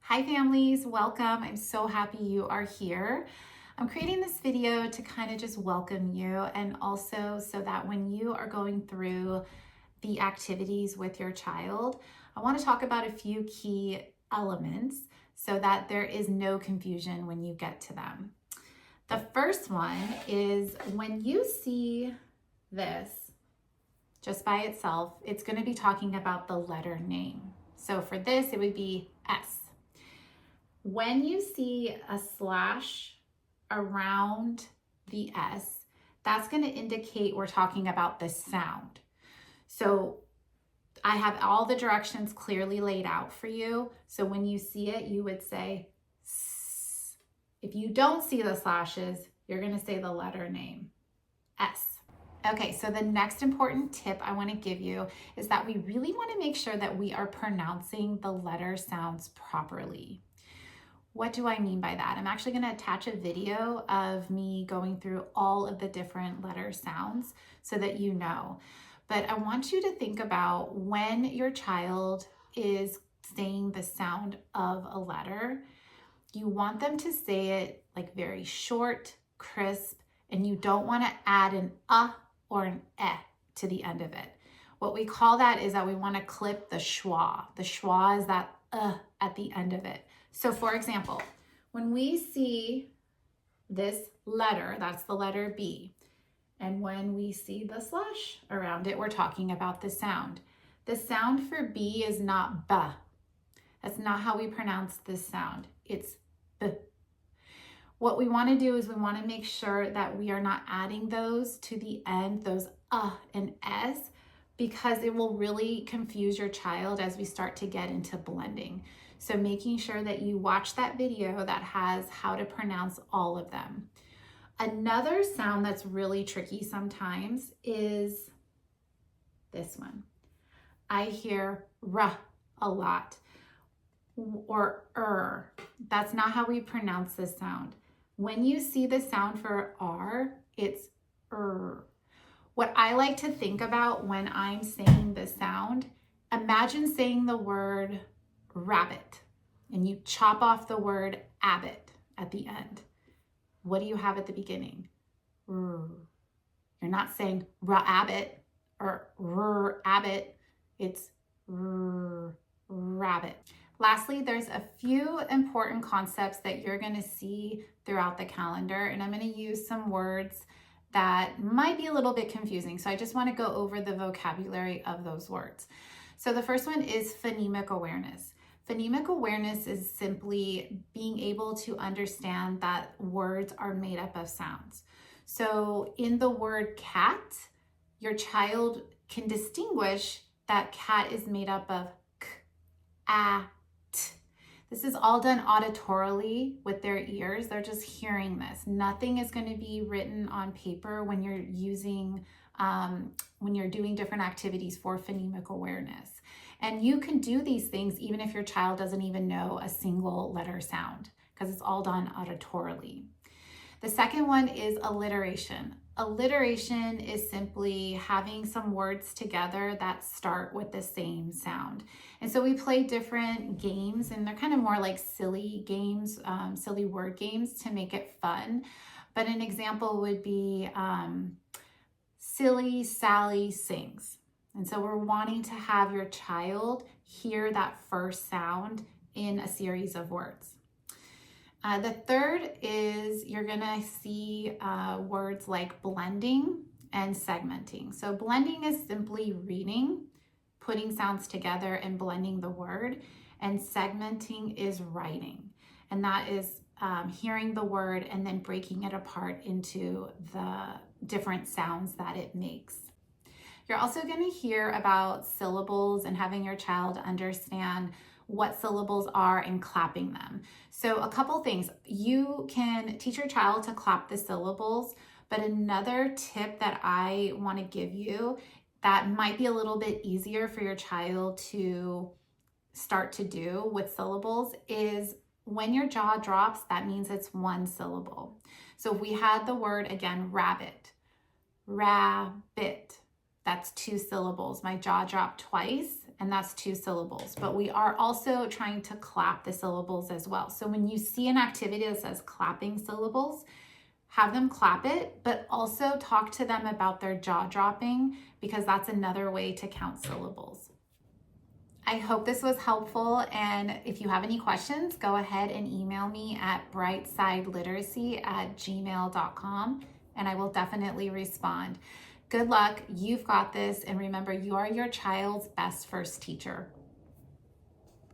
Hi families, welcome. I'm so happy you are here. I'm creating this video to kind of just welcome you, and also so that when you are going through the activities with your child, I want to talk about a few key elements so that there is no confusion when you get to them. The first one is when you see this just by itself, it's going to be talking about the letter name. So for this, it would be S. When you see a slash around the S, that's going to indicate we're talking about the sound. So I have all the directions clearly laid out for you. So when you see it, you would say S. If you don't see the slashes, you're going to say the letter name, S. Okay, so the next important tip I want to give you is that we really want to make sure that we are pronouncing the letter sounds properly. What do I mean by that? I'm actually going to attach a video of me going through all of the different letter sounds so that you know. But I want you to think about when your child is saying the sound of a letter, you want them to say it like very short, crisp, and you don't want to add an or an to the end of it. What we call that is that we want to clip the schwa. The schwa is that at the end of it. So for example, when we see this letter, that's the letter B, and when we see the slash around it, we're talking about the sound. The sound for B is not B. That's not how we pronounce this sound. It's B. What we want to do is we want to make sure that we are not adding those to the end, those and S, because it will really confuse your child as we start to get into blending. So making sure that you watch that video that has how to pronounce all of them. Another sound that's really tricky sometimes is this one. I hear R a lot, or That's not how we pronounce this sound. When you see the sound for R, it's What I like to think about when I'm saying the sound, imagine saying the word rabbit and you chop off the word abbot at the end. What do you have at the beginning? You're not saying rabbit or abbot. It's rabbit. Lastly, there's a few important concepts that you're going to see throughout the calendar, and I'm going to use some words that might be a little bit confusing. So I just want to go over the vocabulary of those words. So the first one is phonemic awareness. Phonemic awareness is simply being able to understand that words are made up of sounds. So in the word cat, your child can distinguish that cat is made up of k, a, t. This is all done auditorily with their ears. They're just hearing this. Nothing is going to be written on paper when you're doing different activities for phonemic awareness. And you can do these things even if your child doesn't even know a single letter sound, because it's all done auditorily. The second one is alliteration. Alliteration is simply having some words together that start with the same sound. And so we play different games, and they're kind of more like silly games, silly word games to make it fun. But an example would be Silly Sally Sings. And so we're wanting to have your child hear that first sound in a series of words. The third is you're going to see words like blending and segmenting. So blending is simply reading, putting sounds together and blending the word, and segmenting is writing. And that is hearing the word and then breaking it apart into the different sounds that it makes. You're also going to hear about syllables and having your child understand what syllables are and clapping them. So a couple things. You can teach your child to clap the syllables, but another tip that I want to give you that might be a little bit easier for your child to start to do with syllables is when your jaw drops, that means it's one syllable. So if we had the word again, rabbit, rabbit, that's two syllables. My jaw dropped twice and that's 2 syllables. But we are also trying to clap the syllables as well. So when you see an activity that says clapping syllables, have them clap it, but also talk to them about their jaw dropping, because that's another way to count syllables. I hope this was helpful, and if you have any questions, go ahead and email me at brightsideliteracy@gmail.com, and I will definitely respond. Good luck, you've got this, and remember, you are your child's best first teacher.